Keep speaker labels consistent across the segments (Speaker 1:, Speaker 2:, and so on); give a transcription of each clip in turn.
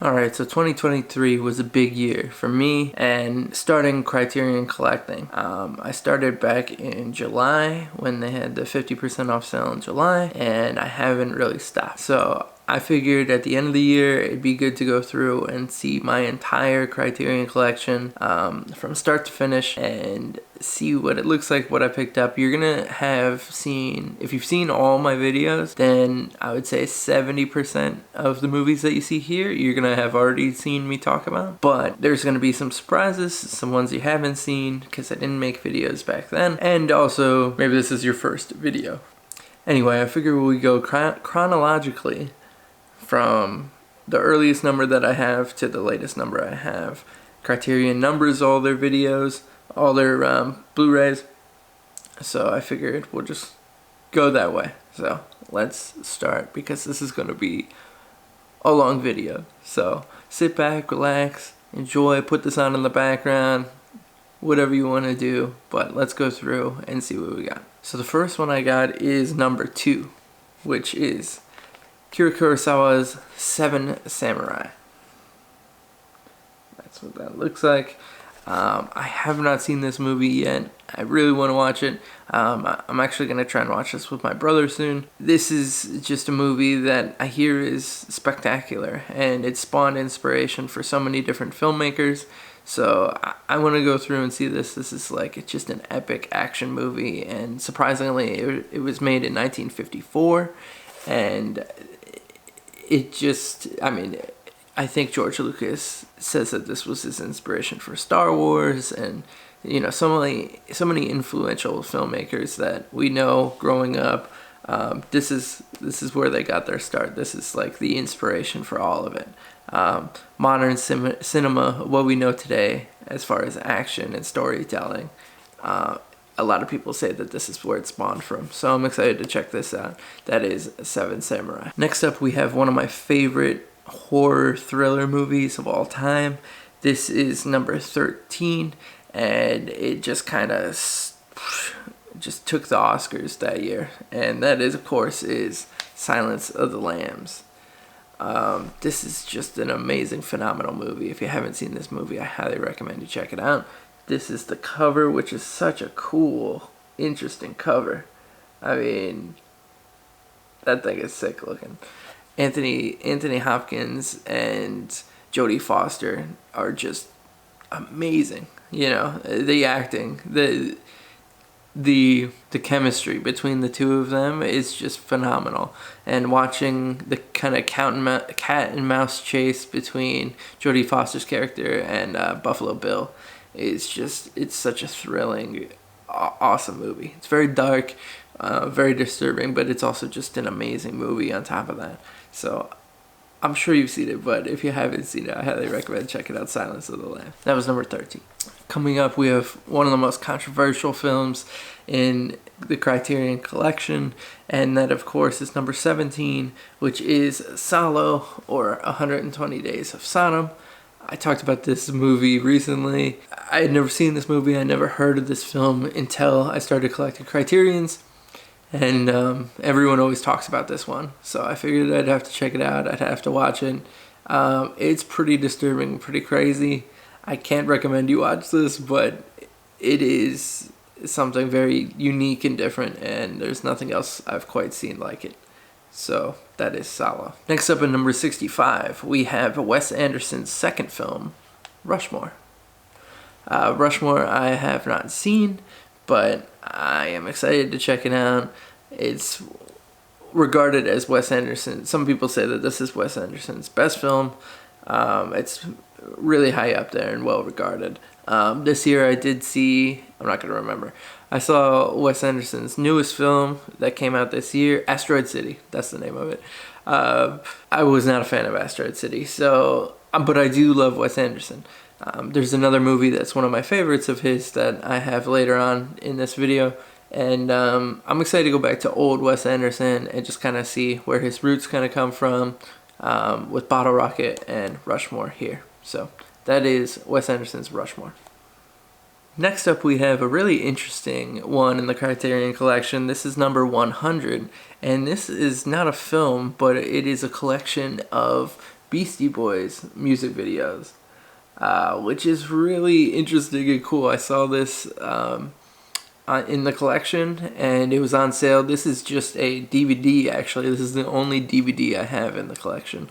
Speaker 1: Alright, so 2023 was a big year for me and starting Criterion collecting. I started back in July when they had the 50% off sale in July, and I haven't really stopped. So I figured at the end of the year it'd be good to go through and see my entire Criterion collection from start to finish and see what it looks like, what I picked up. You're gonna have seen, if you've seen all my videos, then I would say 70% of the movies that you see here you're gonna have already seen me talk about. But there's gonna be some surprises, some ones you haven't seen because I didn't make videos back then, and also maybe this is your first video. Anyway, I figure we go chronologically from the earliest number that I have to the latest number I have. Criterion numbers all their videos, all their Blu-rays, so I figured we'll just go that way. So let's start, because this is going to be a long video. So sit back, relax, enjoy, put this on in the background, whatever you want to do, but let's go through and see what we got. So the first one I got is number 2, which is Akira Kurosawa's Seven Samurai. That's what that looks like. I have not seen this movie yet. I really want to watch it. I'm actually going to try and watch this with my brother soon. This is just a movie that I hear is spectacular, and it spawned inspiration for so many different filmmakers. So I want to go through and see this. This is like, it's just an epic action movie, and surprisingly it was made in 1954, and it just, I mean, I think George Lucas says that this was his inspiration for Star Wars, and you know, so many influential filmmakers that we know growing up. This is where they got their start. This is like the inspiration for all of it. Modern cinema, what we know today as far as action and storytelling, a lot of people say that this is where it spawned from. So I'm excited to check this out. That is Seven Samurai. Next up, we have one of my favorite horror thriller movies of all time. This is number 13, and it just kind of just took the Oscars that year, and that is, of course, is Silence of the Lambs. This is just an amazing, phenomenal movie. If you haven't seen this movie, I highly recommend you check it out. This is the cover, which is such a cool, interesting cover. I mean, that thing is sick looking. Anthony Hopkins and Jodie Foster are just amazing. You know, the acting, the chemistry between the two of them is just phenomenal. And watching the kind of cat and mouse chase between Jodie Foster's character and Buffalo Bill is just, it's such a thrilling, awesome movie. It's very dark, very disturbing, but it's also just an amazing movie on top of that. So I'm sure you've seen it, but if you haven't seen it, I highly recommend checking out Silence of the Lambs. That was number 13. Coming up, we have one of the most controversial films in the Criterion collection, and that, of course, is number 17, which is Salo, or 120 Days of Sodom. I talked about this movie recently. I had never seen this movie. I never heard of this film until I started collecting Criterions. And everyone always talks about this one. So I figured I'd have to check it out. I'd have to watch it. It's pretty disturbing, pretty crazy. I can't recommend you watch this, but it is something very unique and different, and there's nothing else I've quite seen like it. So that is Salo. Next up at number 65, we have Wes Anderson's second film, Rushmore. Rushmore I have not seen, but I am excited to check it out. It's regarded as Wes Anderson. Some people say that this is Wes Anderson's best film. It's really high up there and well regarded. This year I did see, I'm not going to remember, I saw Wes Anderson's newest film that came out this year, Asteroid City. That's the name of it. I was not a fan of Asteroid City, so but I do love Wes Anderson. There's another movie that's one of my favorites of his that I have later on in this video, and I'm excited to go back to old Wes Anderson and just kind of see where his roots kind of come from with Bottle Rocket and Rushmore here. So that is Wes Anderson's Rushmore. Next up, we have a really interesting one in the Criterion collection. This is number 100, and this is not a film, but it is a collection of Beastie Boys music videos, which is really interesting and cool. I saw this in the collection, and it was on sale. This is just a DVD, actually. This is the only DVD I have in the collection.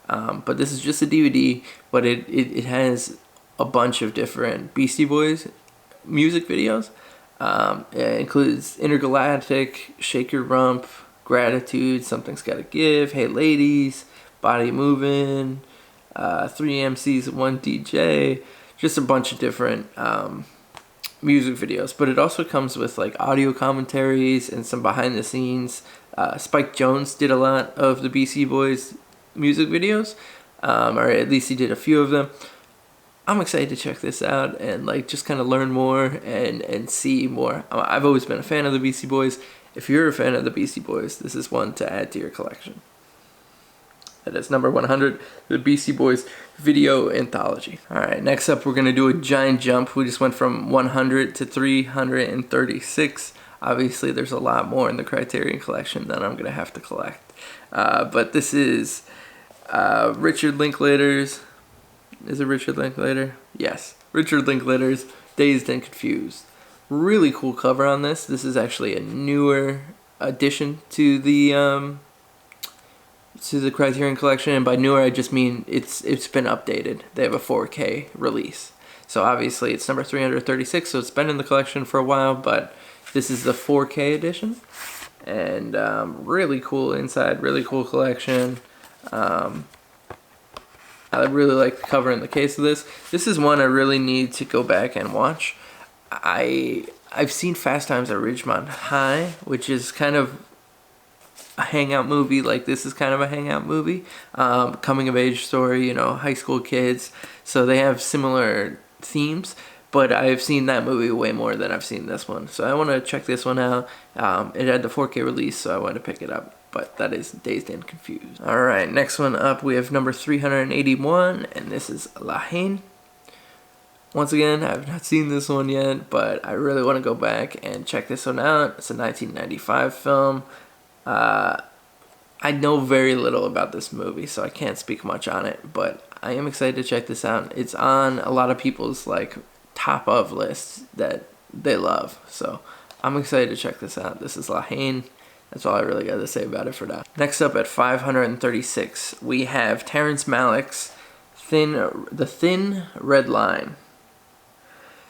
Speaker 1: But this is just a DVD, but it has a bunch of different Beastie Boys music videos. It includes Intergalactic, Shake Your Rump, Gratitude, Something's Gotta Give, Hey Ladies, Body Movin', 3 MCs and 1 DJ, just a bunch of different music videos. But it also comes with like audio commentaries and some behind the scenes. Spike Jonze did a lot of the Beastie Boys music videos, or at least he did a few of them. I'm excited to check this out and like just kind of learn more and see more. I've always been a fan of the Beastie Boys. If you're a fan of the Beastie Boys, this is one to add to your collection. That is number 100, the Beastie Boys video anthology. Alright, next up we're going to do a giant jump. We just went from 100 to 336. Obviously there's a lot more in the Criterion collection that I'm going to have to collect. But this is Richard Linklater's... Is it Richard Linklater? Yes. Richard Linklater's Dazed and Confused. Really cool cover on this. This is actually a newer addition to the Criterion collection, and by newer I just mean it's been updated. They have a 4K release. So obviously it's number 336, so it's been in the collection for a while, but this is the 4K edition. And really cool inside, really cool collection. I really like the cover and the case of this. This is one I really need to go back and watch. I've seen Fast Times at Ridgemont High, which is kind of a hangout movie. Like, this is kind of a hangout movie. Coming of age story, you know, high school kids. So they have similar themes, but I've seen that movie way more than I've seen this one. So I want to check this one out. It had the 4K release, so I wanted to pick it up. But that is Dazed and Confused. Alright, next one up, we have number 381, and this is Lahen. Once again, I have not seen this one yet, but I really want to go back and check this one out. It's a 1995 film. I know very little about this movie, so I can't speak much on it, but I am excited to check this out. It's on a lot of people's like top of lists that they love, so I'm excited to check this out. This is Lahen. That's all I really got to say about it for now. Next up at 536, we have Terrence Malick's The Thin Red Line.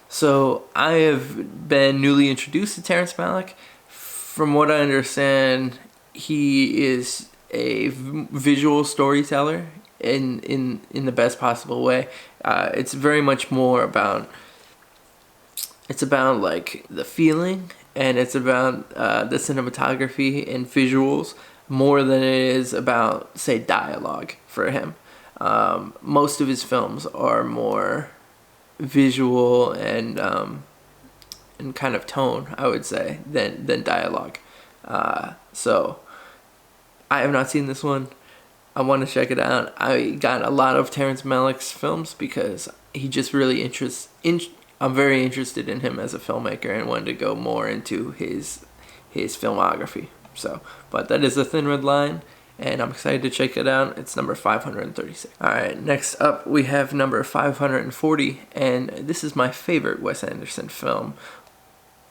Speaker 1: So I have been newly introduced to Terrence Malick. From what I understand, he is a visual storyteller in the best possible way. It's very much more about, it's about like the feeling, and it's about the cinematography and visuals more than it is about, say, dialogue for him. Most of his films are more visual and kind of tone, I would say, than dialogue. So I have not seen this one. I want to check it out. I got a lot of Terrence Malick's films because he just really I'm very interested in him as a filmmaker and wanted to go more into his filmography. So, but that is The Thin Red Line, and I'm excited to check it out. It's number 536. Alright, next up we have number 540, and this is my favorite Wes Anderson film.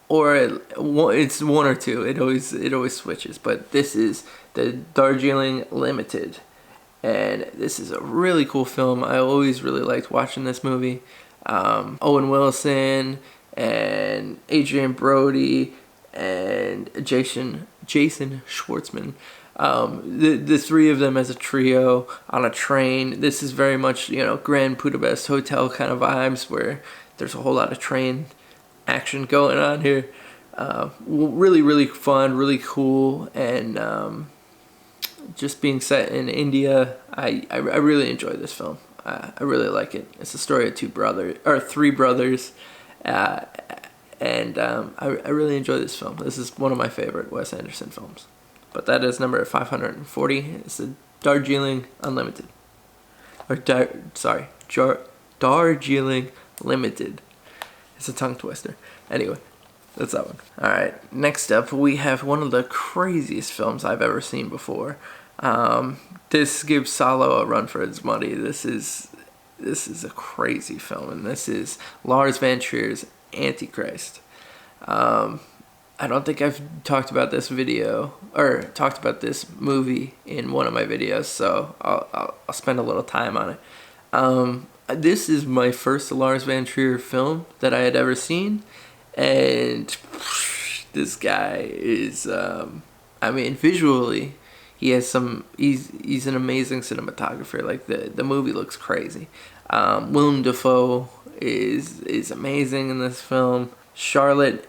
Speaker 1: Or it's one or two. It always switches, but this is the Darjeeling Limited. And this is a really cool film. I always really liked watching this movie. Owen Wilson and Adrian Brody and Jason Schwartzman. The three of them as a trio on a train. This is very much, you know, Grand Budapest Hotel kind of vibes, where there's a whole lot of train action going on here. Really, really fun, really cool, and just being set in India, I really enjoy this film. I really like it. It's a story of three brothers, and I really enjoy this film. This is one of my favorite Wes Anderson films. But that is number 540. It's the Darjeeling Unlimited, or Darjeeling Limited. It's a tongue twister. Anyway, that's that one. Alright, next up we have one of the craziest films I've ever seen before. This gives Salo a run for his money. This is a crazy film, and this is Lars von Trier's Antichrist. I don't think I've talked about this movie in one of my videos, so I'll spend a little time on it. This is my first Lars von Trier film that I had ever seen, and this guy is, visually, he's an amazing cinematographer. Like, the movie looks crazy. Willem Dafoe is amazing in this film. Charlotte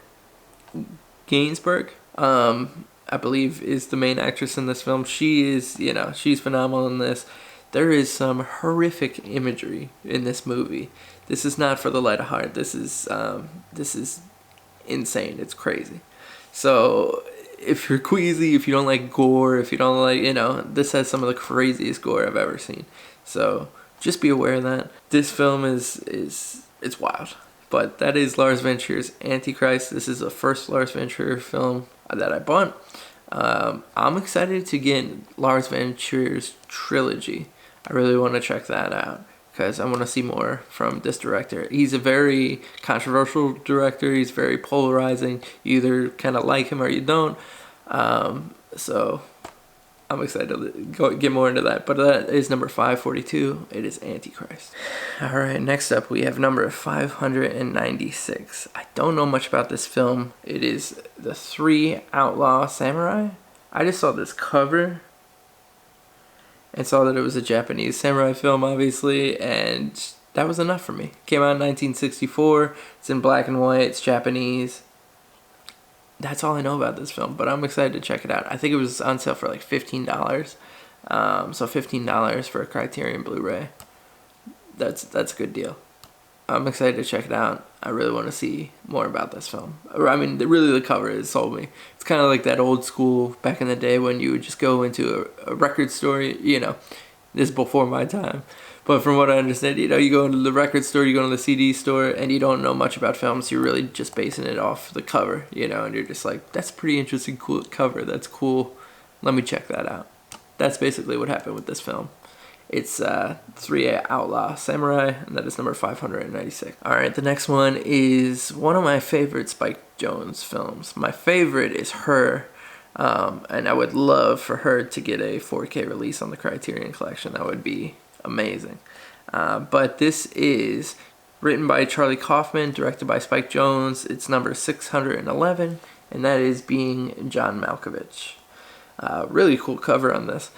Speaker 1: Gainsbourg, I believe, is the main actress in this film. She is, she's phenomenal in this. There is some horrific imagery in this movie. This is not for the light of heart. This is insane. It's crazy. So if you're queasy, if you don't like gore, if you don't like, this has some of the craziest gore I've ever seen. So just be aware of that. This film it's wild. But that is Lars von Trier's Antichrist. This is the first Lars von Trier film that I bought. I'm excited to get Lars von Trier's trilogy. I really want to check that out because I want to see more from this director. He's a very controversial director. He's very polarizing. You either kind of like him or you don't. So I'm excited to get more into that. But that is number 542. It is Antichrist. Alright, next up we have number 596. I don't know much about this film. It is The Three Outlaw Samurai. I just saw this cover and saw that it was a Japanese samurai film, obviously, and that was enough for me. Came out in 1964. It's in black and white. It's Japanese. That's all I know about this film, but I'm excited to check it out. I think it was on sale for like $15. So $15 for a Criterion Blu-ray. That's a good deal. I'm excited to check it out. I really want to see more about this film. Really the cover has sold me. It's kind of like that old school back in the day when you would just go into a record store, this is before my time. But from what I understand, you go into the record store, you go to the CD store, and you don't know much about films. You're really just basing it off the cover, and you're just like, that's a pretty interesting, cool cover. That's cool. Let me check that out. That's basically what happened with this film. It's Three Outlaw Samurai, and that is number 596. Alright, the next one is one of my favorite Spike Jonze films. My favorite is Her, and I would love for her to get a 4K release on the Criterion Collection. That would be amazing. But this is written by Charlie Kaufman, directed by Spike Jonze. It's number 611, and that is Being John Malkovich. Really cool cover on this.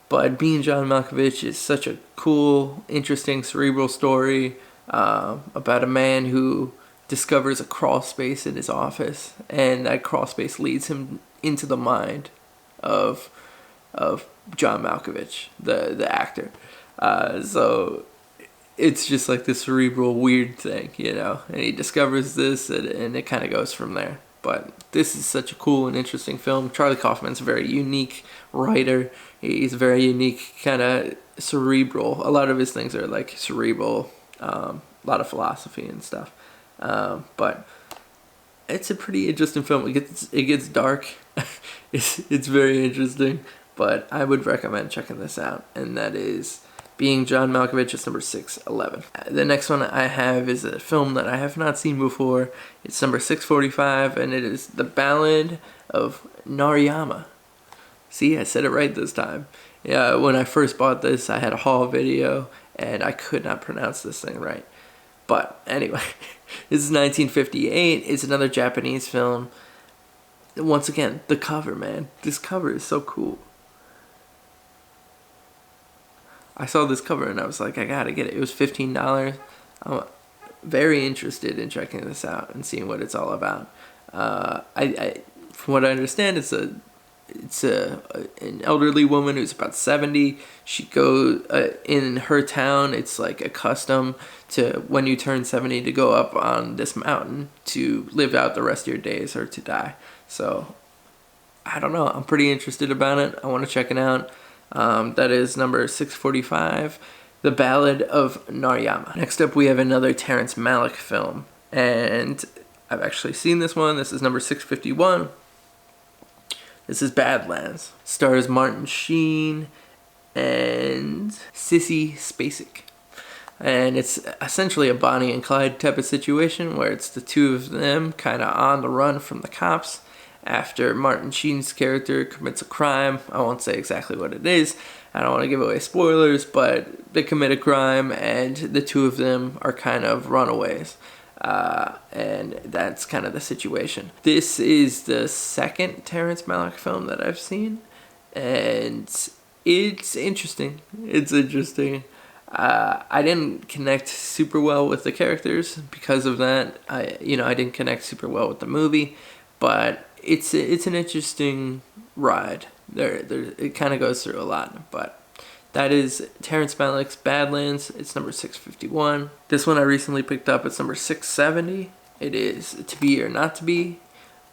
Speaker 1: But Being John Malkovich is such a cool, interesting, cerebral story about a man who discovers a crawl space in his office, and that crawl space leads him into the mind of John Malkovich, the actor. So it's just like this cerebral, weird thing, and he discovers this, and it kind of goes from there. But this is such a cool and interesting film. Charlie Kaufman's a very unique writer. He's very unique, kind of cerebral. A lot of his things are like cerebral, a lot of philosophy and stuff. But it's a pretty interesting film. It gets dark. It's very interesting. But I would recommend checking this out. And that is Being John Malkovich. It's number 611. The next one I have is a film that I have not seen before. It's number 645, and it is The Ballad of Nanama. See, I said it right this time. Yeah, when I first bought this, I had a haul video, and I could not pronounce this thing right. But anyway, this is 1958. It's another Japanese film. Once again, the cover, man. This cover is so cool. I saw this cover and I was like, I gotta get it. It was $15. I'm very interested in checking this out and seeing what it's all about. From what I understand, it's an elderly woman who's about 70. She goes in her town. It's like a custom to when you turn 70 to go up on this mountain to live out the rest of your days or to die. So I don't know. I'm pretty interested about it. I want to check it out. That is number 645, The Ballad of Nanama. Next up, we have another Terrence Malick film, and I've actually seen this one. This is number 651. This is Badlands. Stars Martin Sheen and Sissy Spacek. And it's essentially a Bonnie and Clyde type of situation where it's the two of them kind of on the run from the cops after Martin Sheen's character commits a crime. I won't say exactly what it is. I don't want to give away spoilers, but they commit a crime and the two of them are kind of runaways. And that's kind of the situation. This is the second Terrence Malick film that I've seen, and it's interesting. I didn't connect super well with the characters because of that. I didn't connect super well with the movie, but it's an interesting ride. It kind of goes through a lot, but that is Terrence Malick's Badlands. It's number 651. This one I recently picked up. It's number 670. It is To Be or Not to Be.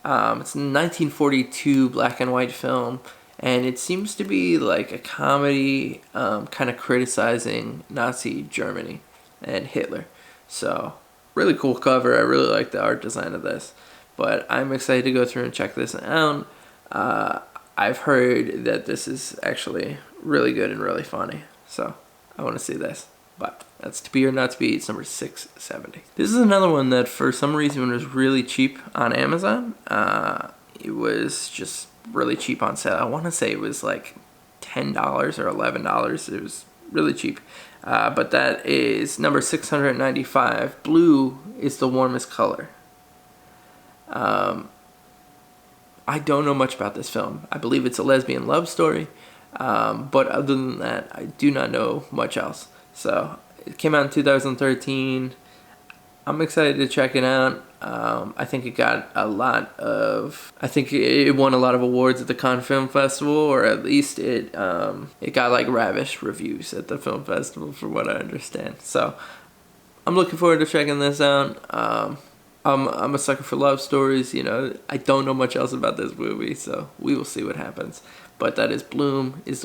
Speaker 1: It's a 1942 black and white film. And it seems to be like a comedy kind of criticizing Nazi Germany and Hitler. So, really cool cover. I really like the art design of this. But I'm excited to go through and check this out. I've heard that this is actually really good and really funny. So, I want to see this. But that's To Be or Not to Be. It's number 670. This is another one that for some reason was really cheap on Amazon. It was just really cheap on sale. I want to say it was like $10 or $11. It was really cheap. But that is number 695. Blue is the warmest color. I don't know much about this film. I believe it's a lesbian love story. But other than that, I do not know much else. So it came out in 2013. I'm excited to check it out. I think it got I think it won a lot of awards at the Cannes Film Festival, or at least it got like ravish reviews at the film festival, from what I understand. So I'm looking forward to checking this out. I'm a sucker for love stories. I don't know much else about this movie, so we will see what happens. But that is Blue is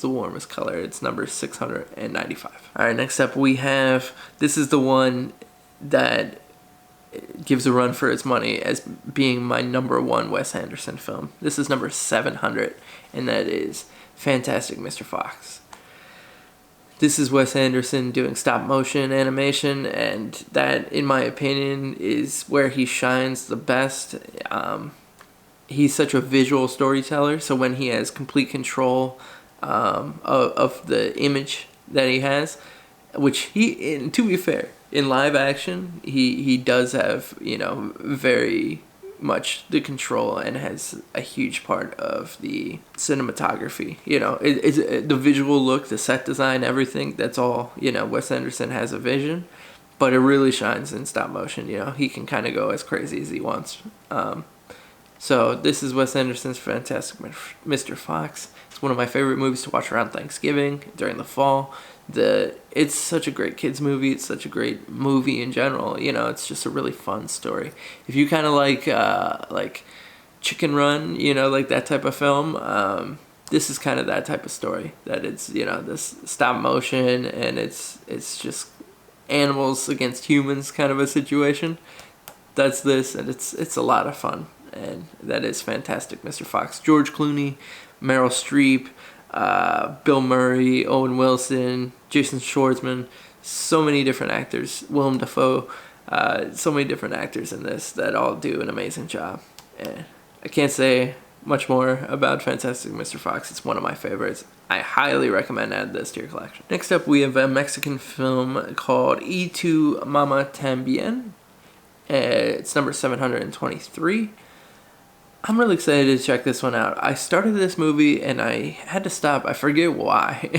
Speaker 1: the warmest color. It's number 695. All right, next up we have, this is the one that gives a run for its money as being my number one Wes Anderson film. This is number 700, and that is Fantastic Mr. Fox. This is Wes Anderson doing stop motion animation, and that, in my opinion, is where he shines the best. He's such a visual storyteller, so when he has complete control of the image that he has, which to be fair, in live action, he does have, very much the control and has a huge part of the cinematography. It's the visual look, the set design, everything. That's all, Wes Anderson has a vision, but it really shines in stop motion. He can kind of go as crazy as he wants. So this is Wes Anderson's Fantastic Mr. Fox. It's one of my favorite movies to watch around Thanksgiving, during the fall. It's such a great kids movie. It's such a great movie in general. It's just a really fun story. If you kind of like Chicken Run, like that type of film, this is kind of that type of story. That it's this stop motion and it's just animals against humans kind of a situation. That's this, and it's a lot of fun. And that is Fantastic Mr. Fox. George Clooney, Meryl Streep, Bill Murray, Owen Wilson, Jason Schwartzman, so many different actors, Willem Dafoe, so many different actors in this that all do an amazing job. And I can't say much more about Fantastic Mr. Fox. It's one of my favorites. I highly recommend add this to your collection. Next up, we have a Mexican film called Y Tu Mama Tambien. It's number 723. I'm really excited to check this one out. I started this movie and I had to stop. I forget why.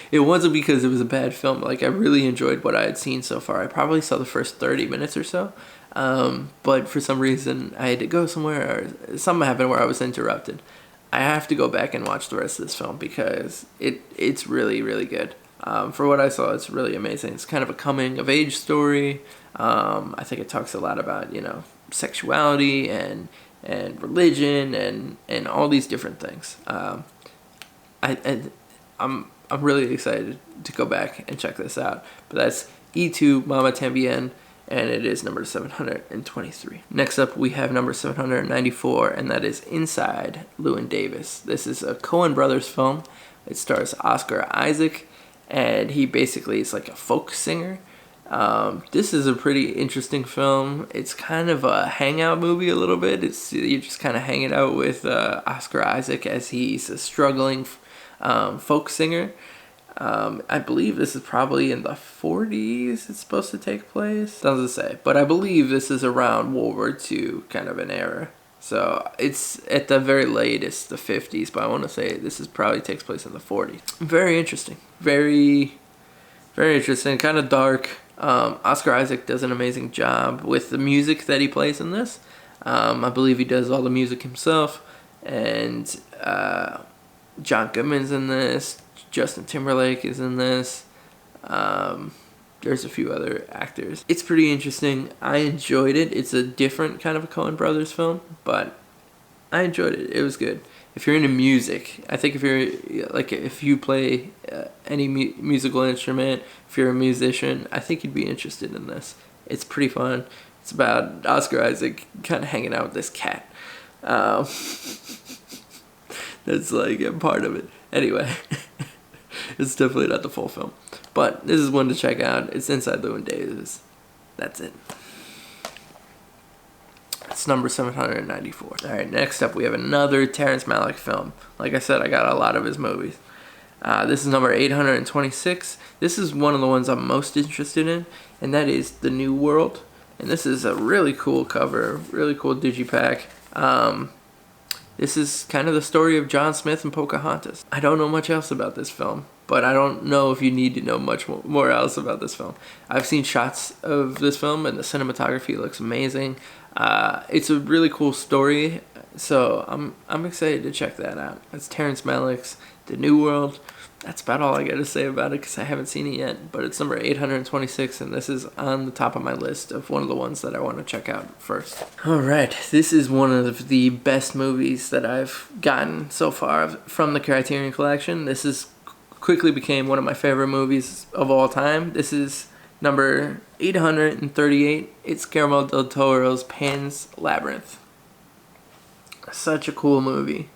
Speaker 1: It wasn't because it was a bad film. I really enjoyed what I had seen so far. I probably saw the first 30 minutes or so. But for some reason, I had to go somewhere, or something happened where I was interrupted. I have to go back and watch the rest of this film because it's really, really good. For what I saw, it's really amazing. It's kind of a coming-of-age story. I think it talks a lot about, sexuality and religion and all these different things. I'm really excited to go back and check this out. But that's Y Tu Mama Tambien. and it is number 723. Next up, we have number 794, and that is Inside Llewyn Davis. This is a Coen Brothers film. It stars Oscar Isaac, and he basically is like a folk singer. This is a pretty interesting film. It's kind of a hangout movie a little bit. You're just kind of hanging out with Oscar Isaac as he's a struggling folk singer. I believe this is probably in the 40s it's supposed to take place. Doesn't say, but I believe this is around World War II kind of an era. So it's at the very latest the 50s, but I want to say this is probably takes place in the 40s. Very interesting. Very, very interesting. Kind of dark. Oscar Isaac does an amazing job with the music that he plays in this. I believe he does all the music himself. And John Goodman's in this. Justin Timberlake is in this. There's a few other actors. It's pretty interesting. I enjoyed it. It's a different kind of a Coen Brothers film, but I enjoyed it. It was good. If you're into music, I think if you play any musical instrument, if you're a musician, I think you'd be interested in this. It's pretty fun. It's about Oscar Isaac kind of hanging out with this cat. That's like a part of it. Anyway, it's definitely not the full film. But this is one to check out. It's Inside Llewyn Davis. That's it. It's number 794. Alright, next up we have another Terrence Malick film. Like I said, I got a lot of his movies. This is number 826. This is one of the ones I'm most interested in, and that is The New World. And this is a really cool cover, really cool digipack. This is kind of the story of John Smith and Pocahontas. I don't know much else about this film, but I don't know if you need to know much more else about this film. I've seen shots of this film, and the cinematography looks amazing. It's a really cool story, so I'm excited to check that out. It's Terrence Malick's The New World. That's about all I got to say about it because I haven't seen it yet, but it's number 826, and this is on the top of my list of one of the ones that I want to check out first. Alright, this is one of the best movies that I've gotten so far from the Criterion Collection. This is quickly became one of my favorite movies of all time. This is number 838. It's Guillermo del Toro's Pan's Labyrinth. Such a cool movie.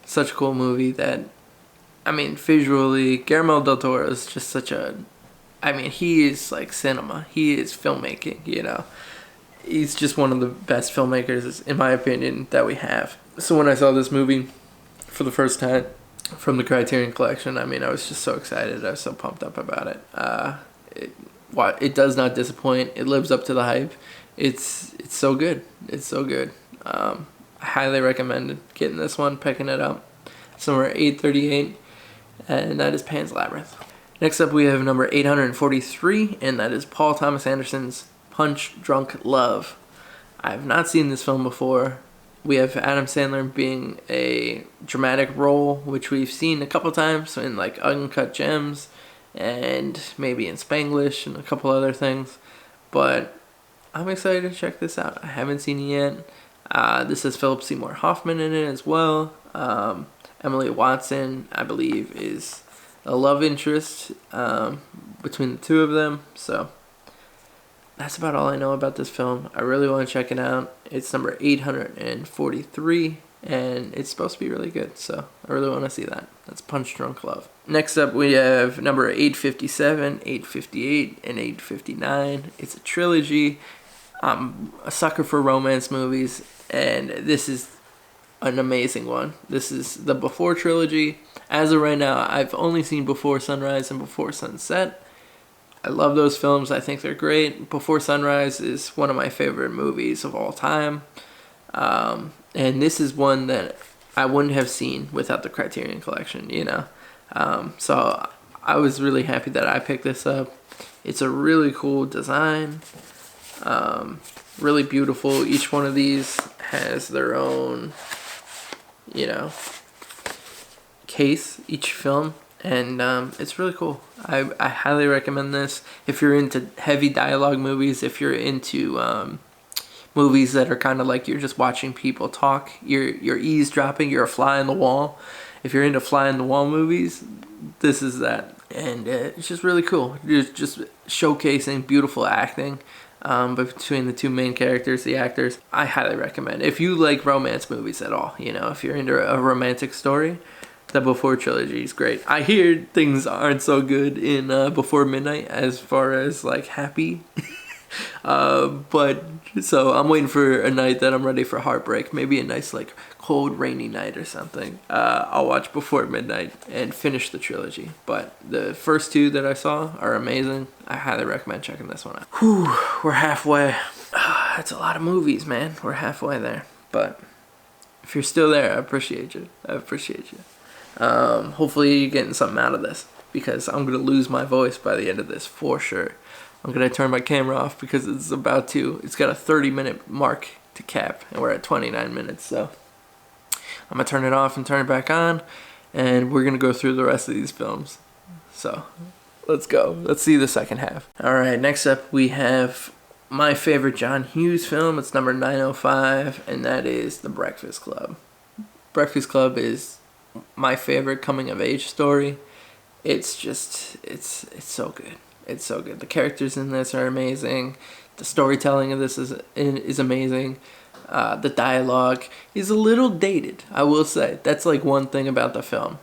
Speaker 1: Such a cool movie that, I mean, visually, Guillermo del Toro is just such a, I mean, he is like cinema. He is filmmaking, you know. He's just one of the best filmmakers, in my opinion, that we have. So when I saw this movie for the first time from the Criterion Collection, I mean, I was just so excited. I was so pumped up about it. It does not disappoint. It lives up to the hype. It's so good. It's so good. I highly recommend getting this one, picking it up. It's number 838, and that is Pan's Labyrinth. Next up, we have number 843, and that is Paul Thomas Anderson's Punch Drunk Love. I have not seen this film before. We have Adam Sandler being a dramatic role, which we've seen a couple times in like Uncut Gems and maybe in Spanglish and a couple other things. But I'm excited to check this out. I haven't seen it yet. This has Philip Seymour Hoffman in it as well. Emily Watson, I believe, is a love interest between the two of them. So that's about all I know about this film. I really want to check it out. It's number 843, and it's supposed to be really good, so I really want to see that. That's Punch Drunk Love. Next up, we have number 857, 858, and 859. It's a trilogy. I'm a sucker for romance movies, and this is an amazing one. This is the Before Trilogy. As of right now, I've only seen Before Sunrise and Before Sunset. I love those films. I think they're great. Before Sunrise is one of my favorite movies of all time. And this is one that I wouldn't have seen without the Criterion Collection, you know. So I was really happy that I picked this up. It's a really cool design. Really beautiful. Each one of these has their own, you know, case, each film. And it's really cool. I highly recommend this. If you're into heavy dialogue movies, if you're into movies that are kind of like you're just watching people talk, you're eavesdropping, you're a fly on the wall. If you're into fly on the wall movies, this is that. And it's just really cool. It's just showcasing beautiful acting but between the two main characters, the actors. I highly recommend. If you like romance movies at all, you know, if you're into a romantic story, the Before Trilogy is great. I hear things aren't so good in Before Midnight as far as like happy. But so I'm waiting for a night that I'm ready for heartbreak. Maybe a nice like cold rainy night or something. I'll watch Before Midnight and finish the trilogy. But the first two that I saw are amazing. I highly recommend checking this one out. Whew, we're halfway. That's a lot of movies, man. We're halfway there. But if you're still there, I appreciate you. Hopefully you're getting something out of this, because I'm gonna lose my voice by the end of this for sure. I'm gonna turn my camera off because it's got a 30-minute mark to cap, and we're at 29 minutes, so I'm gonna turn it off and turn it back on, and we're gonna go through the rest of these films. So let's go. Let's see the second half. Alright, next up we have my favorite John Hughes film. It's number 905, and that is The Breakfast Club. Breakfast Club is my favorite coming of age story. It's just, it's so good. It's so good. The characters in this are amazing. The storytelling of this is amazing. The dialogue is a little dated, I will say. That's like one thing about the film.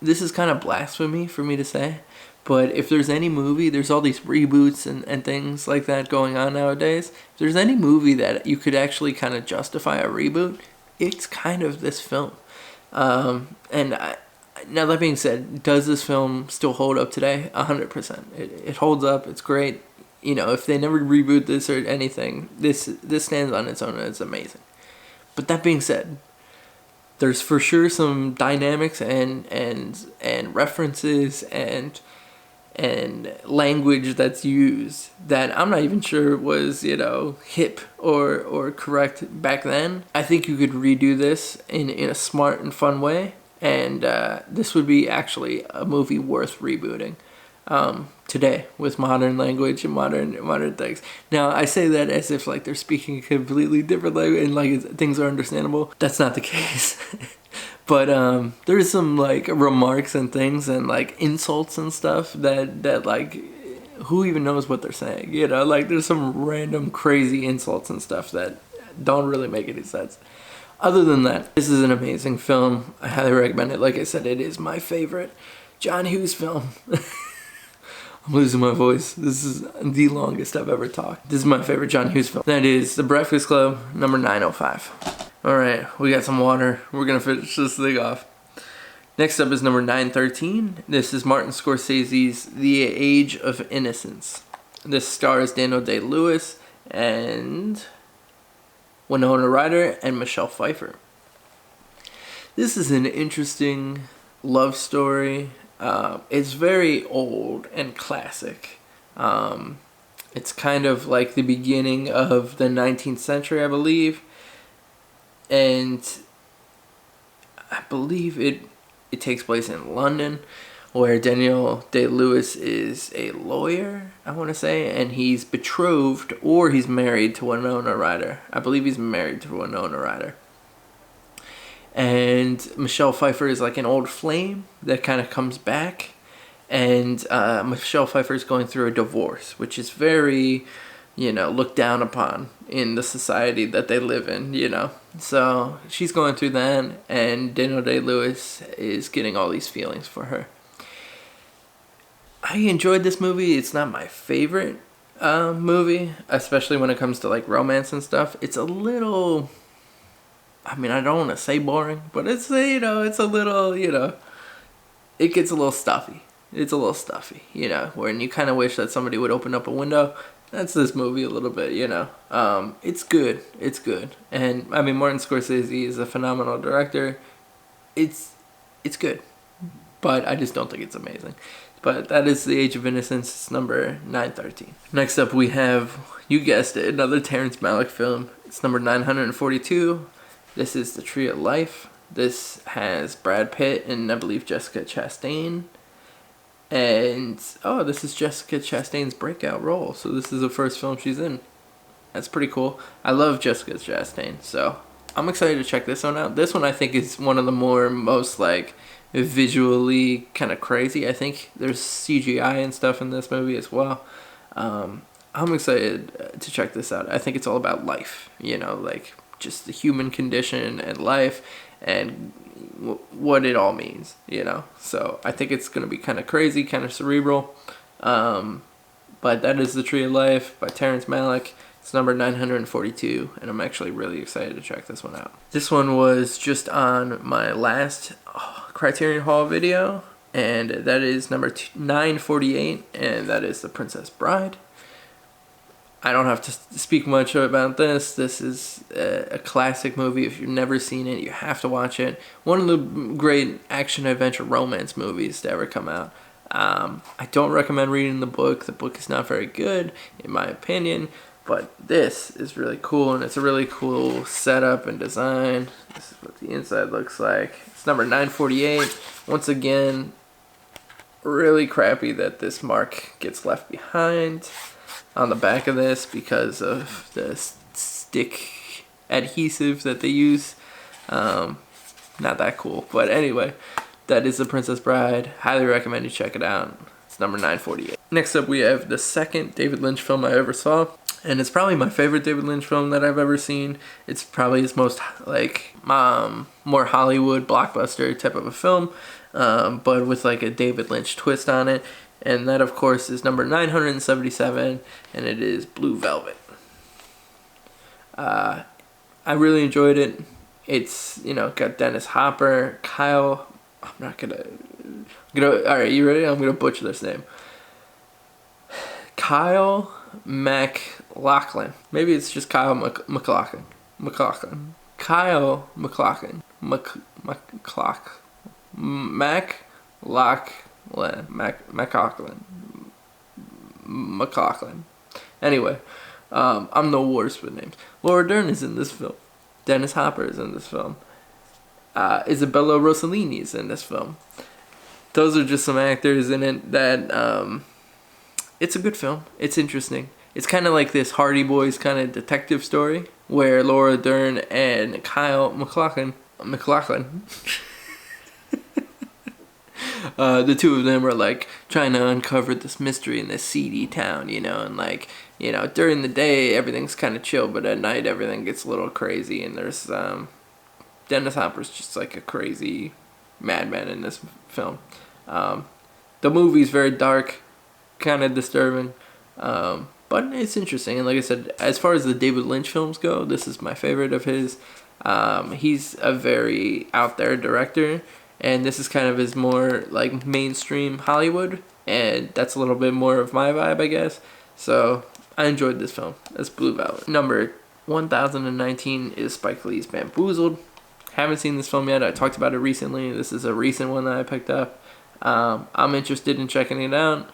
Speaker 1: This is kind of blasphemy for me to say, but if there's any movie, there's all these reboots and things like that going on nowadays. If there's any movie that you could actually kind of justify a reboot, it's kind of this film. Now that being said, does this film still hold up today? 100%. It holds up. It's great. You know, if they never reboot this or anything, this stands on its own and it's amazing. But that being said, there's for sure some dynamics and references and language that's used that I'm not even sure was, you know, hip or correct back then. I think you could redo this in a smart and fun way, and this would be actually a movie worth rebooting today with modern language and modern things. Now, I say that as if like they're speaking a completely different language and like things are understandable. That's not the case. But there's some like remarks and things and like insults and stuff that like, who even knows what they're saying? You know, like there's some random crazy insults and stuff that don't really make any sense. Other than that, this is an amazing film. I highly recommend it. Like I said, it is my favorite John Hughes film. I'm losing my voice. This is the longest I've ever talked. This is my favorite John Hughes film. That is The Breakfast Club, number 905. Alright, we got some water. We're gonna finish this thing off. Next up is number 913. This is Martin Scorsese's The Age of Innocence. This stars Daniel Day-Lewis and Winona Ryder and Michelle Pfeiffer. This is an interesting love story. It's very old and classic. It's kind of like the beginning of the 19th century, I believe. And I believe it takes place in London, where Daniel Day-Lewis is a lawyer, I want to say, and he's betrothed or he's married to Winona Ryder. I believe he's married to Winona Ryder. And Michelle Pfeiffer is like an old flame that kind of comes back. And Michelle Pfeiffer is going through a divorce, which is very, you know, looked down upon in the society that they live in, you know. So she's going through that, and Daniel Day-Lewis is getting all these feelings for her. I enjoyed this movie. It's not my favorite movie, especially when it comes to like romance and stuff. It's a little, I mean, I don't want to say boring, but it's, you know, it's a little, you know, it gets a little stuffy. It's a little stuffy, you know, when you kind of wish that somebody would open up a window. That's this movie a little bit, you know. It's good. It's good. And, I mean, Martin Scorsese is a phenomenal director. It's good. But I just don't think it's amazing. But that is The Age of Innocence. It's number 913. Next up, we have, you guessed it, another Terrence Malick film. It's number 942. This is The Tree of Life. This has Brad Pitt and, I believe, Jessica Chastain. And, oh, this is Jessica Chastain's breakout role. So this is the first film she's in. That's pretty cool. I love Jessica Chastain. So I'm excited to check this one out. This one I think is one of the most, like, visually kind of crazy. I think there's CGI and stuff in this movie as well. I'm excited to check this out. I think it's all about life, you know, like just the human condition and life and what it all means, you know. So I think it's going to be kind of crazy, kind of cerebral. But that is The Tree of Life by Terrence Malick. It's number 942, and I'm actually really excited to check this one out. This one was just on my last Criterion Hall video, and that is number 948, and that is The Princess Bride. I don't have to speak much about this. This is a classic movie. If you've never seen it, you have to watch it. One of the great action-adventure romance movies to ever come out. I don't recommend reading the book. The book is not very good, in my opinion. But this is really cool, and it's a really cool setup and design. This is what the inside looks like. It's number 948. Once again, really crappy that this mark gets left behind on the back of this because of the stick adhesive that they use. Not that cool. But anyway, that is The Princess Bride. Highly recommend you check it out. It's number 948. Next up, we have the second David Lynch film I ever saw. And it's probably my favorite David Lynch film that I've ever seen. It's probably his most, like, more Hollywood blockbuster type of a film, but with, like, a David Lynch twist on it. And that, of course, is number 977, and it is Blue Velvet. I really enjoyed it. It's, you know, got Dennis Hopper, Kyle. All right, you ready? I'm gonna butcher this name. Kyle MacLachlan. Maybe it's just Kyle MacLachlan. Kyle MacLachlan. MacLachlan. Anyway, I'm no worse with names. Laura Dern is in this film. Dennis Hopper is in this film. Isabella Rossellini is in this film. Those are just some actors in it that it's a good film. It's interesting. It's kind of like this Hardy Boys kind of detective story where Laura Dern and Kyle MacLachlan the two of them are like trying to uncover this mystery in this seedy town, you know, and like, you know, during the day everything's kind of chill, but at night everything gets a little crazy, and there's Dennis Hopper's just like a crazy madman in this film. The movie's very dark, kind of disturbing, but it's interesting. And like I said, as far as the David Lynch films go, this is my favorite of his. He's a very out there director, and this is kind of his more like mainstream Hollywood, and that's a little bit more of my vibe, I guess. So I enjoyed this film. That's Blue Velvet. Number 1019 is Spike Lee's Bamboozled. Haven't seen this film yet. I talked about it recently. This is a recent one that I picked up. I'm interested in checking it out.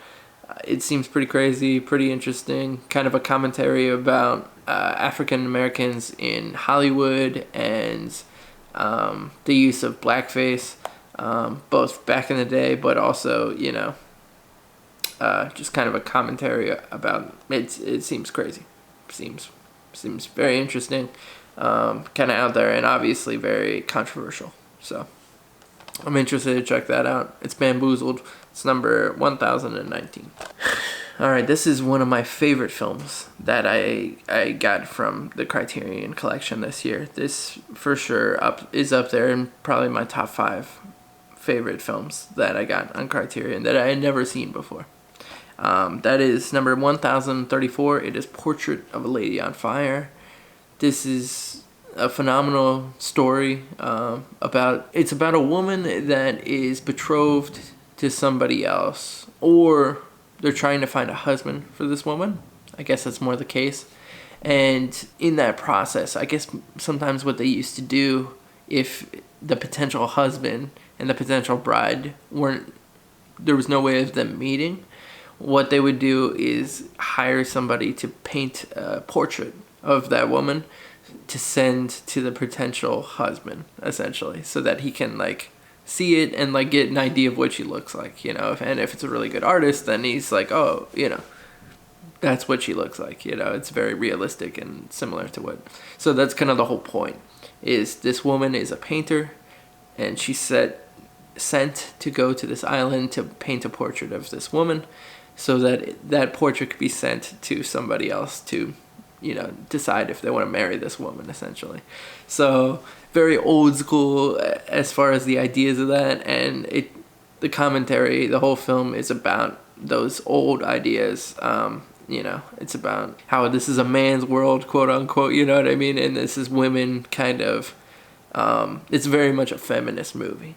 Speaker 1: It seems pretty crazy, pretty interesting. Kind of a commentary about African Americans in Hollywood and the use of blackface, both back in the day, but also, you know, just kind of a commentary about it. It seems crazy. Seems very interesting. Kind of out there, and obviously very controversial. So I'm interested to check that out. It's Bamboozled. It's number 1019. Alright, this is one of my favorite films that I got from the Criterion collection this year. This for sure is up there in probably my top 5 favorite films that I got on Criterion that I had never seen before. That is number 1034. It is Portrait of a Lady on Fire. This is a phenomenal story about a woman that is betrothed to somebody else, or they're trying to find a husband for this woman. I guess that's more the case. And in that process, I guess sometimes what they used to do, if the potential husband and the potential bride there was no way of them meeting, what they would do is hire somebody to paint a portrait of that woman to send to the potential husband, essentially, so that he can like see it and like get an idea of what she looks like, you know. And if it's a really good artist, then he's like, oh, you know, that's what she looks like, you know. It's very realistic and similar to what. So that's kind of the whole point. Is this woman is a painter, and she set sent to go to this island to paint a portrait of this woman, so that that portrait could be sent to somebody else to, decide if they want to marry this woman, essentially. So very old school as far as the ideas of that, and the commentary, the whole film is about those old ideas. It's about how this is a man's world, quote unquote, you know what I mean? And this is women kind of, it's very much a feminist movie,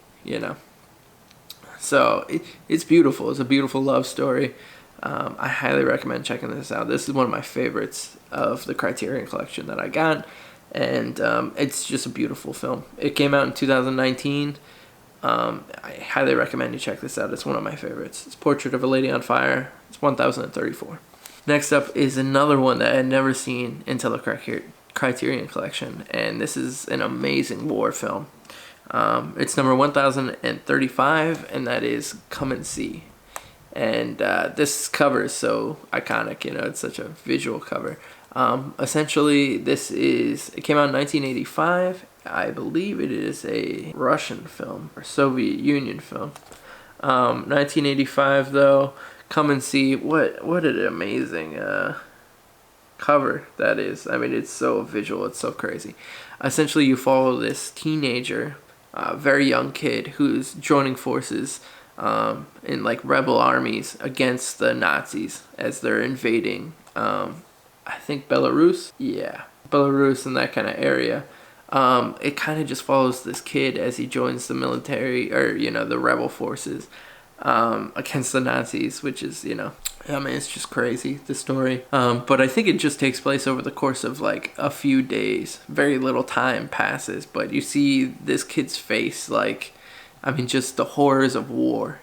Speaker 1: So it's beautiful. It's a beautiful love story. I highly recommend checking this out. This is one of my favorites of the Criterion collection that I got. And it's just a beautiful film. It came out in 2019. I highly recommend you check this out. It's one of my favorites. It's Portrait of a Lady on Fire. It's 1034. Next up is another one that I had never seen until the Criterion collection. And this is an amazing war film. It's number 1035, and that is Come and See. And this cover is so iconic, it's such a visual cover. Essentially, it came out in 1985. I believe it is a Russian film or Soviet Union film. 1985 though. Come and See. What an amazing cover that is. I mean, it's so visual. It's so crazy. Essentially, you follow this teenager, very young kid who's joining forces in like rebel armies against the Nazis as they're invading. I think Belarus. Yeah, Belarus and that kind of area. It kind of just follows this kid as he joins the military or the rebel forces against the Nazis, which is it's just crazy, the story. But I think it just takes place over the course of like a few days. Very little time passes, but you see this kid's face, just the horrors of war.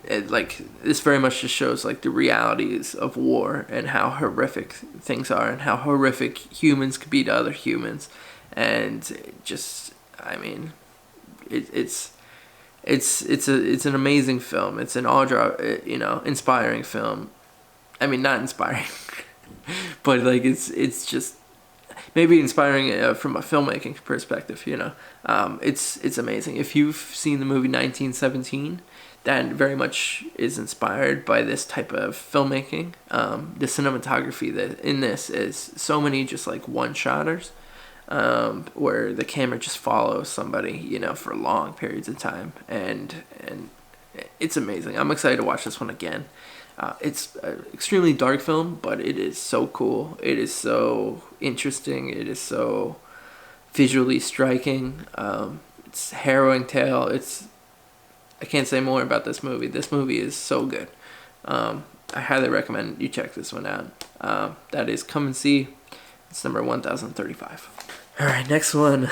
Speaker 1: This very much just shows like the realities of war and how horrific things are and how horrific humans could be to other humans. And it's an amazing film. It's an inspiring film. I mean, not inspiring, but like it's just maybe inspiring from a filmmaking perspective. It's amazing. If you've seen the movie 1917, that very much is inspired by this type of filmmaking. The cinematography that in this is so many just like one-shotters. Where the camera just follows somebody, for long periods of time, and it's amazing. I'm excited to watch this one again. It's an extremely dark film, but it is so cool. It is so interesting. It is so visually striking. It's a harrowing tale. I can't say more about this movie. This movie is so good. I highly recommend you check this one out. That is Come and See. It's number 1035. All right, next one.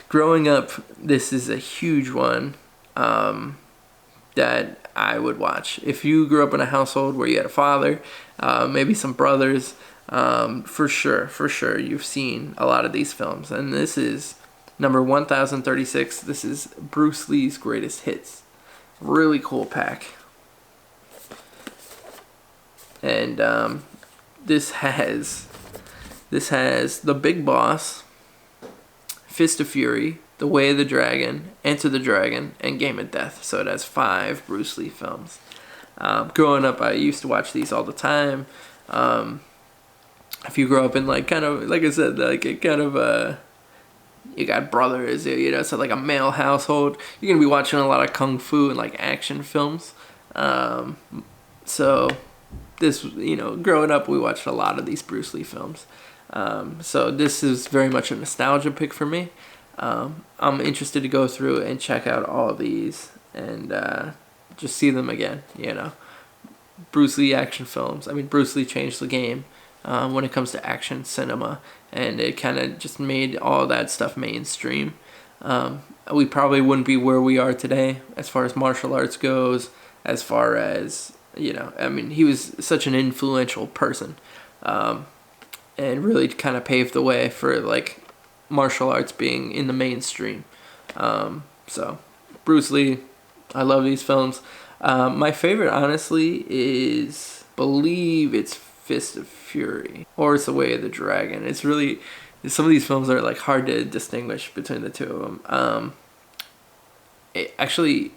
Speaker 1: Growing up, this is a huge one that I would watch. If you grew up in a household where you had a father, maybe some brothers, for sure, you've seen a lot of these films. And this is number 1036. This is Bruce Lee's Greatest Hits. Really cool pack. And this has The Big Boss, Fist of Fury, The Way of the Dragon, Enter the Dragon, and Game of Death. So it has 5 Bruce Lee films. Growing up, I used to watch these all the time. If you grow up in like I said, like a kind of you got brothers, so like a male household, you're gonna be watching a lot of kung fu and like action films. So this, growing up, we watched a lot of these Bruce Lee films. So this is very much a nostalgia pick for me. I'm interested to go through and check out all of these and just see them again, Bruce Lee action films. I mean, Bruce Lee changed the game when it comes to action cinema, and it kind of just made all that stuff mainstream. We probably wouldn't be where we are today as far as martial arts goes, as far as, he was such an influential person. And really kind of paved the way for like martial arts being in the mainstream. So Bruce Lee, I love these films. My favorite, honestly, is believe it's Fist of Fury or it's The Way of the Dragon. It's really, some of these films are like hard to distinguish between the two of them. actually,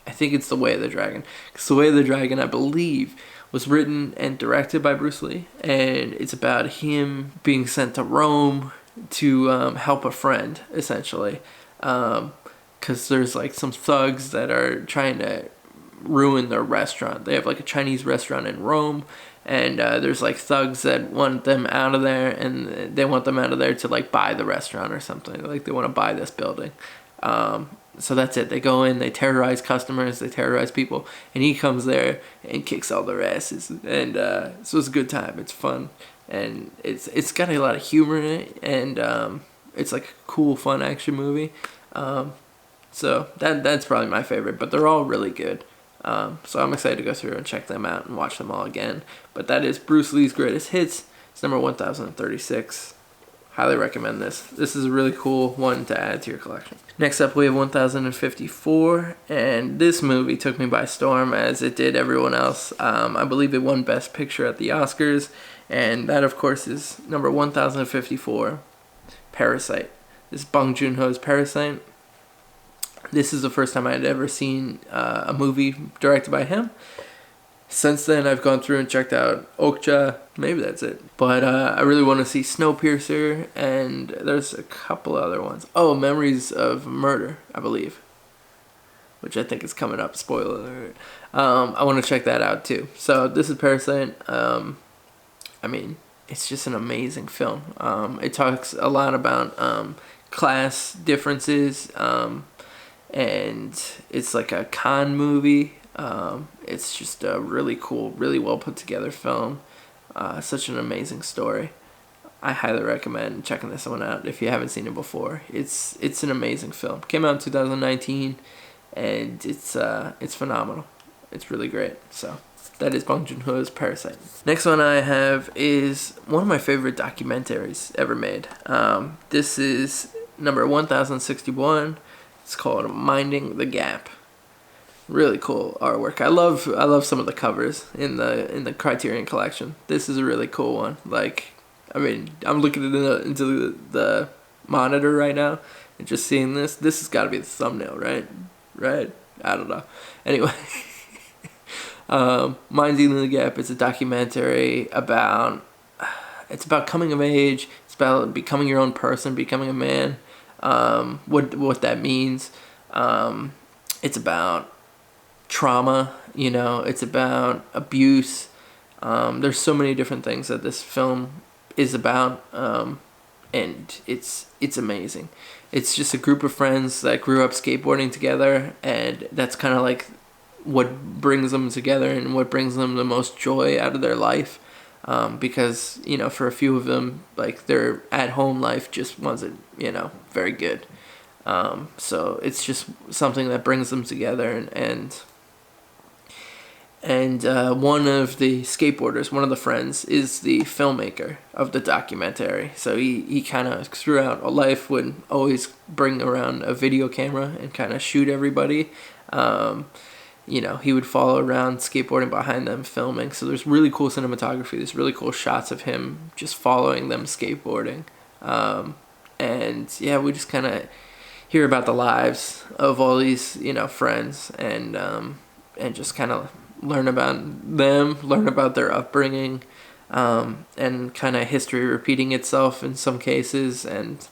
Speaker 1: I think it's The Way of the Dragon. Because The Way of the Dragon, I believe, was written and directed by Bruce Lee. And it's about him being sent to Rome to help a friend, essentially. Because there's like some thugs that are trying to ruin their restaurant. They have like a Chinese restaurant in Rome. And there's like thugs that want them out of there. And they want them out of there to like buy the restaurant or something. Like they want to buy this building. So that's it. They go in, they terrorize customers, they terrorize people, and he comes there and kicks all their asses. And so it's a good time. It's fun, and it's got a lot of humor in it, and it's like a cool, fun action movie. So that's probably my favorite, but they're all really good. So I'm excited to go through and check them out and watch them all again. But that is Bruce Lee's Greatest Hits. It's number 1036. Highly recommend this. This is a really cool one to add to your collection. Next up, we have 1054, and this movie took me by storm as it did everyone else. I believe it won Best Picture at the Oscars, and that, of course, is number 1054, Parasite. This is Bong Joon-ho's Parasite. This is the first time I had ever seen a movie directed by him. Since then, I've gone through and checked out Okja. Maybe that's it. But I really want to see Snowpiercer, and there's a couple other ones. Oh, Memories of Murder, I believe, which I think is coming up. Spoiler alert. I want to check that out too. So this is Parasite. I mean, it's just an amazing film. It talks a lot about class differences, and it's like a con movie. It's just a really cool, really well put together film. Such an amazing story. I highly recommend checking this one out if you haven't seen it before. It's an amazing film. Came out in 2019, and it's phenomenal. It's really great. So that is Bong Joon-ho's Parasite. Next one I have is one of my favorite documentaries ever made. This is number 1061. It's called Minding the Gap. Really cool artwork. I love some of the covers in the Criterion collection. This is a really cool one. Like, I mean, I'm looking into the monitor right now and just seeing this. This has got to be the thumbnail, right? Right? I don't know. Anyway, Minding the Gap is a documentary about coming of age. It's about becoming your own person, becoming a man. What that means. It's about trauma, it's about abuse. There's so many different things that this film is about, and it's amazing. It's just a group of friends that grew up skateboarding together, and that's kind of like what brings them together and what brings them the most joy out of their life, because for a few of them, like, their at-home life just wasn't very good. So it's just something that brings them together, and one of the skateboarders, one of the friends, is the filmmaker of the documentary. So he kind of throughout life would always bring around a video camera and kind of shoot everybody. He would follow around skateboarding behind them filming. So there's really cool cinematography. There's really cool shots of him just following them skateboarding. And yeah, we just kind of hear about the lives of all these friends, and just kind of learn about them, learn about their upbringing, and kind of history repeating itself in some cases. And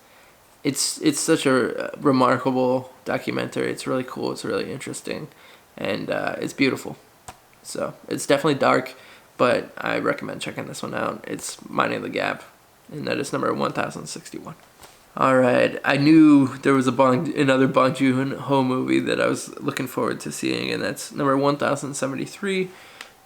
Speaker 1: it's such a remarkable documentary. It's really cool. It's really interesting, and it's beautiful. So it's definitely dark, but I recommend checking this one out. It's Minding the Gap, and that is number 1061. Alright, I knew there was another Bong Joon-ho movie that I was looking forward to seeing, and that's number 1073,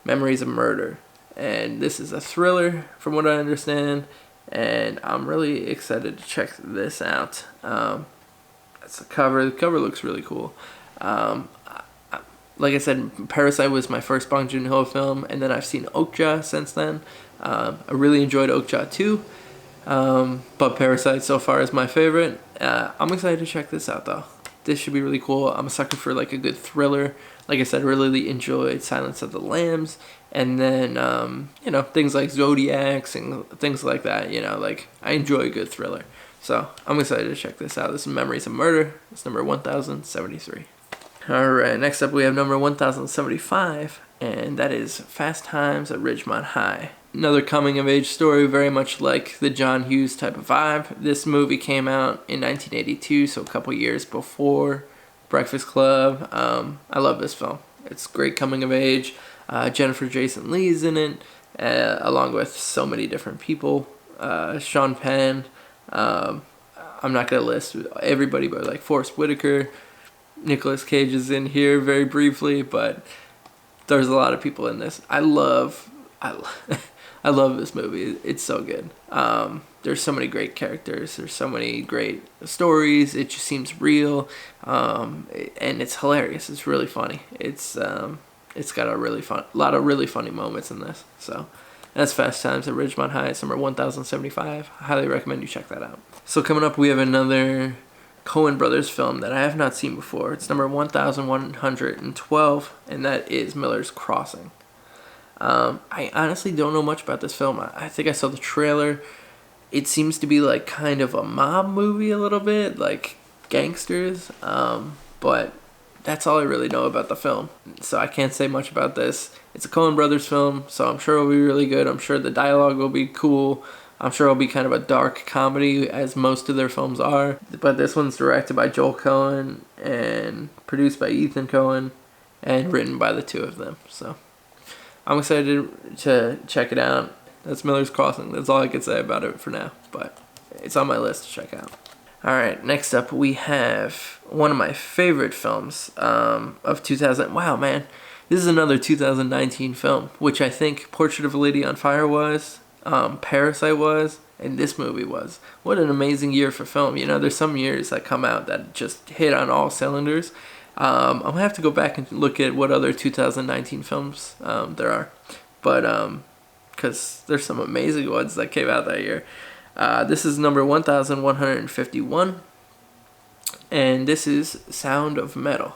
Speaker 1: Memories of Murder. And this is a thriller, from what I understand, and I'm really excited to check this out. That's the cover. The cover looks really cool. Like I said, Parasite was my first Bong Joon-ho film, and then I've seen Okja since then. I really enjoyed Okja too. But Parasite so far is my favorite. I'm excited to check this out though. This should be really cool. I'm a sucker for like a good thriller. Like I said, really enjoyed Silence of the Lambs, and then things like Zodiacs and things like that. Like, I enjoy a good thriller. So I'm excited to check this out. This is Memories of Murder. It's number 1073. Alright, next up we have number 1075, and that is Fast Times at Ridgemont High. Another coming-of-age story, very much like the John Hughes type of vibe. This movie came out in 1982, so a couple years before Breakfast Club. I love this film. It's great coming-of-age. Jennifer Jason Leigh's in it, along with so many different people. Sean Penn. I'm not going to list everybody, but like Forrest Whitaker. Nicolas Cage is in here very briefly, but there's a lot of people in this. I love this movie. It's so good. There's so many great characters. There's so many great stories. It just seems real, and it's hilarious. It's really funny. It's got a lot of really funny moments in this. So that's Fast Times at Ridgemont High. It's number 1075. I highly recommend you check that out. So coming up, we have another Coen Brothers film that I have not seen before. It's number 1112, and that is Miller's Crossing. I honestly don't know much about this film. I think I saw the trailer. It seems to be like kind of a mob movie a little bit, like gangsters, but that's all I really know about the film. So I can't say much about this. It's a Coen Brothers film, so I'm sure it'll be really good. I'm sure the dialogue will be cool. I'm sure it'll be kind of a dark comedy, as most of their films are. But this one's directed by Joel Coen and produced by Ethan Coen and written by the two of them. So I'm excited to check it out. That's Miller's Crossing. That's all I can say about it for now, but it's on my list to check out. Alright, next up we have one of my favorite films of 2000. Wow, man. This is another 2019 film, which I think Portrait of a Lady on Fire was. Parasite was, and this movie was. What an amazing year for film. You know, there's some years that come out that just hit on all cylinders. I'm going to have to go back and look at what other 2019 films there are. But, because there's some amazing ones that came out that year. This is number 1151, and this is Sound of Metal.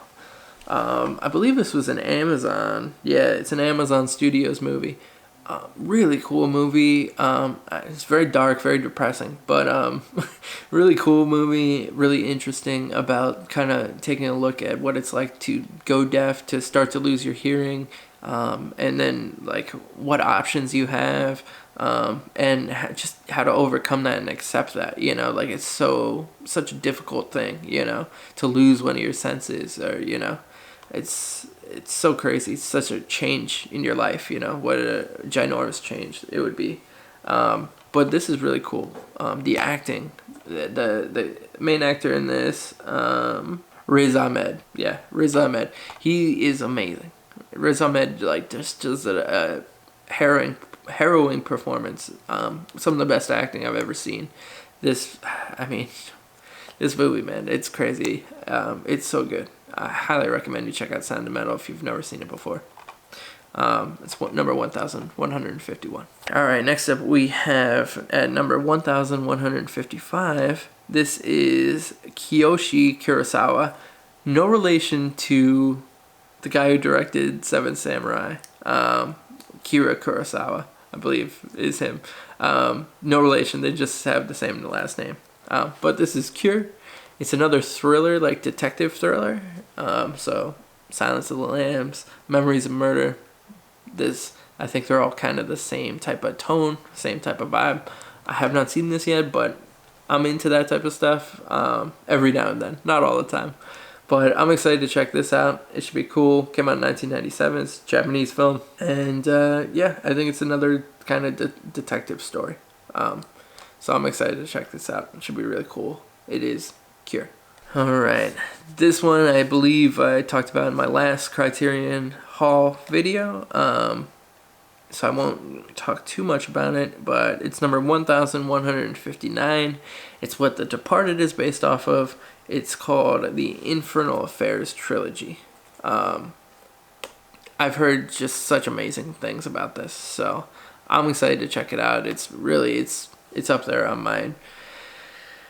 Speaker 1: I believe this was an Amazon. Yeah, it's an Amazon Studios movie. Really cool movie. It's very dark, very depressing, but really cool movie, really interesting about kind of taking a look at what it's like to go deaf, to start to lose your hearing, and then like what options you have, and just how to overcome that and accept that, you know, like it's such a difficult thing, you know, to lose one of your senses, or, you know, it's so crazy. It's such a change in your life, you know, what a ginormous change it would be. But this is really cool. The acting, the main actor in this, Riz Ahmed. Yeah, Riz Ahmed. He is amazing. Riz Ahmed, like, just does a harrowing performance. Some of the best acting I've ever seen. This movie, man, it's crazy. It's so good. I highly recommend you check out Sound of Metal if you've never seen it before. It's number 1151. Alright, next up we have at number 1155, this is Kiyoshi Kurosawa. No relation to the guy who directed Seven Samurai. Kira Kurosawa, I believe, is him. No relation, they just have the same last name. But this is Cure. It's another thriller, like detective thriller. So Silence of the Lambs, Memories of Murder. This, I think they're all kind of the same type of tone, same type of vibe. I have not seen this yet, but I'm into that type of stuff every now and then. Not all the time. But I'm excited to check this out. It should be cool. Came out in 1997. It's a Japanese film. And yeah, I think it's another kind of detective story. So I'm excited to check this out. It should be really cool. It is Cure. Alright, this one I believe I talked about in my last Criterion Haul video, so I won't talk too much about it, but it's number 1159. It's what The Departed is based off of. It's called the Infernal Affairs trilogy. I've heard just such amazing things about this, so I'm excited to check it out. It's up there on mine.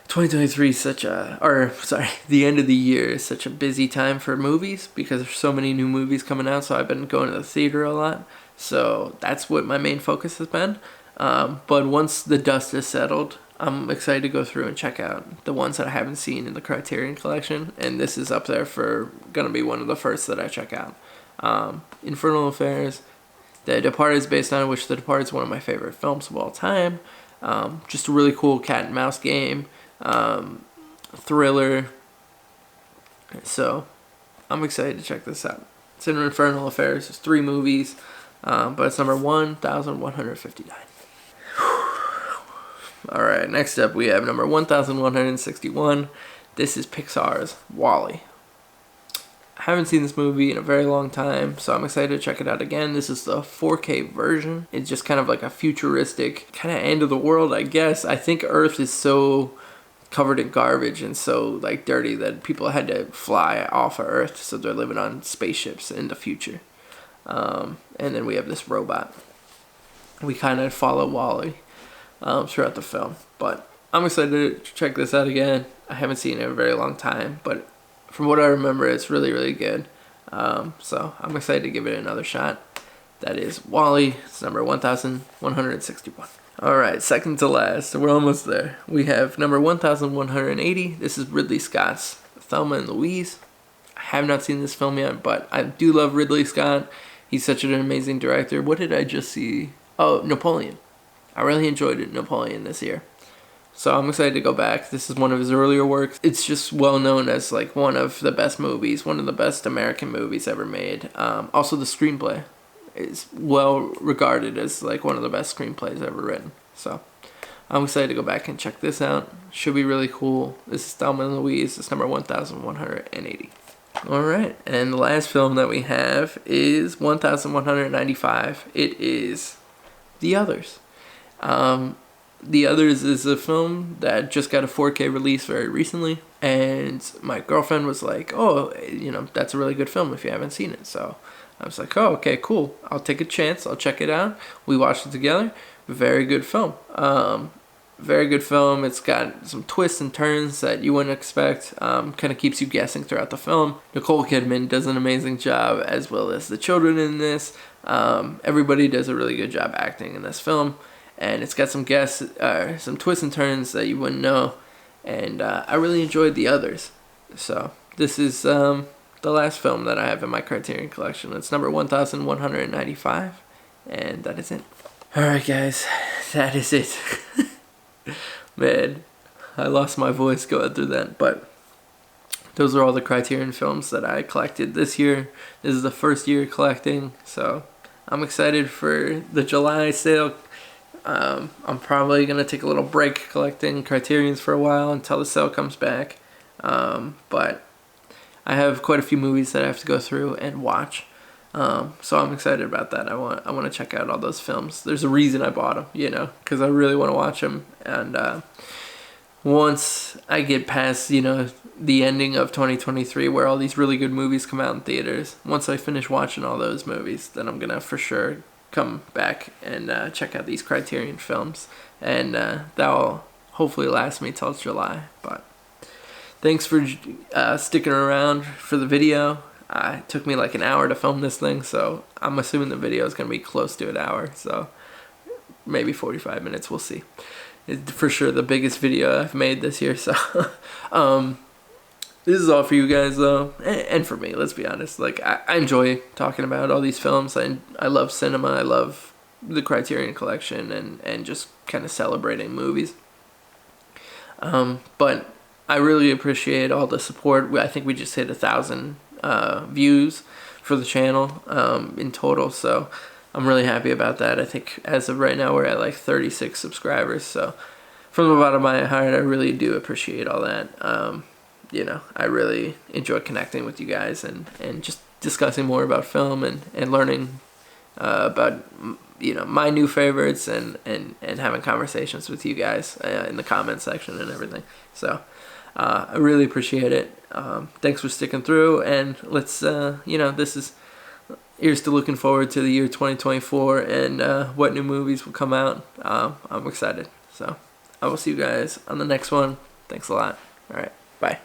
Speaker 1: 2023 is the end of the year is such a busy time for movies because there's so many new movies coming out, so I've been going to the theater a lot. So that's what my main focus has been. But once the dust is settled, I'm excited to go through and check out the ones that I haven't seen in the Criterion collection, and this is up there for gonna be one of the first that I check out. Infernal Affairs, The Departed is based on which The Departed is one of my favorite films of all time. Just a really cool cat and mouse game, thriller. So I'm excited to check this out. It's in Infernal Affairs. There's 3 movies, but it's number 1,159. Alright, next up we have number 1,161. This is Pixar's WallE. I haven't seen this movie in a very long time, so I'm excited to check it out again. This is the 4K version. It's just kind of like a futuristic, kind of end of the world, I guess. I think Earth is so covered in garbage and so like dirty that people had to fly off of Earth, so they're living on spaceships in the future. And then we have this robot. We kind of follow WallE throughout the film, but I'm excited to check this out again. I haven't seen it in a very long time, but from what I remember, it's really, really good. So I'm excited to give it another shot. That is WallE. It's number 1,161. Alright, second to last. We're almost there. We have number 1,180. This is Ridley Scott's Thelma and Louise. I have not seen this film yet, but I do love Ridley Scott. He's such an amazing director. What did I just see? Oh, Napoleon. I really enjoyed it, Napoleon, this year. So I'm excited to go back. This is one of his earlier works. It's just well known as like one of the best movies, one of the best American movies ever made. Also the screenplay is well regarded as like one of the best screenplays ever written. So I'm excited to go back and check this out. Should be really cool. This is Thelma and Louise. It's number 1,180. Alright, and the last film that we have is 1,195. It is The Others. The Others is a film that just got a 4K release very recently, and my girlfriend was like, oh, you know, that's a really good film if you haven't seen it. So I was like, oh, okay, cool. I'll take a chance. I'll check it out. We watched it together. Very good film. Very good film. It's got some twists and turns that you wouldn't expect. Kind of keeps you guessing throughout the film. Nicole Kidman does an amazing job, as well as the children in this. Everybody does a really good job acting in this film. And it's got some some twists and turns that you wouldn't know. And I really enjoyed The Others. So this is the last film that I have in my Criterion collection. It's number 1,195. And that is it. Alright guys, that is it. Man, I lost my voice going through that. But those are all the Criterion films that I collected this year. This is the first year collecting. So I'm excited for the July sale. I'm probably going to take a little break collecting Criterions for a while until the sale comes back. But I have quite a few movies that I have to go through and watch. So I'm excited about that. I want to check out all those films. There's a reason I bought them, you know, because I really want to watch them. And once I get past, you know, the ending of 2023 where all these really good movies come out in theaters, once I finish watching all those movies, then I'm going to for sure come back and check out these Criterion films, and that will hopefully last me till July. But thanks for sticking around for the video. It took me like an hour to film this thing, so I'm assuming the video is going to be close to an hour, so maybe 45 minutes, we'll see. It's for sure the biggest video I've made this year, so this is all for you guys though, and for me, let's be honest. Like, I enjoy talking about all these films, and I love cinema, I love the Criterion collection, and just kind of celebrating movies. But I really appreciate all the support. I think we just hit 1,000 views for the channel in total, so I'm really happy about that. I think as of right now we're at like 36 subscribers, so from the bottom of my heart I really do appreciate all that. You know, I really enjoy connecting with you guys and just discussing more about film and learning about, you know, my new favorites and having conversations with you guys in the comment section and everything. So I really appreciate it. Thanks for sticking through, and let's you know, here's to looking forward to the year 2024 and what new movies will come out. I'm excited, so I will see you guys on the next one. Thanks a lot. All right, bye.